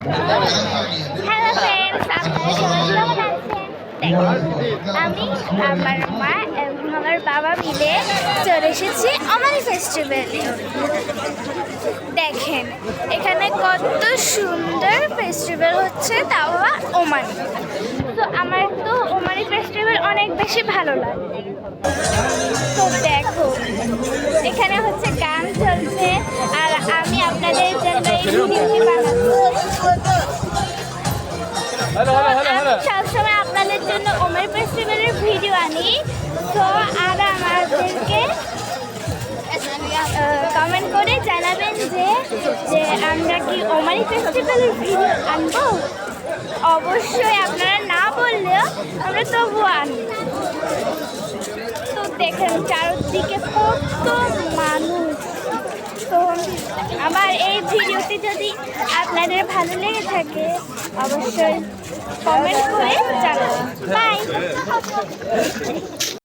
Hello friends, আপনারা সবাই কেমন আছেন? আমি, আমার মা এবং আমার বাবা মিলে চলে এসেছি অমানি ফেস্টিভ্যালে। দেখেন এখানে কত সুন্দর ফেস্টিভ্যাল হচ্ছে, তাও আবার ওমানি। তো আমার তো ওমানি ফেস্টিভ্যাল অনেক বেশি ভালো লাগে। তো দেখো এখানে হচ্ছে গান চলছে আর আমি আপনাদের জন্য এই ভিডিওটি বানাচ্ছি। আমি সবসময় আপনাদের জন্য ওমানি ফেস্টিভ্যালের ভিডিও আনি। তো আর আমাদেরকে কমেন্ট করে জানাবেন যে আমরা কি ওমানি ফেস্টিভ্যালের ভিডিও আনবো। অবশ্যই আপনারা না বললেও আমরা তবুও আনবো। তো দেখেন চারদিকে কত মানুষ। তো আমার এই ভিডিওটি যদি আপনাদের ভালো লেগে থাকে অবশ্যই কমেন্ট করে জানাবেন। বাই।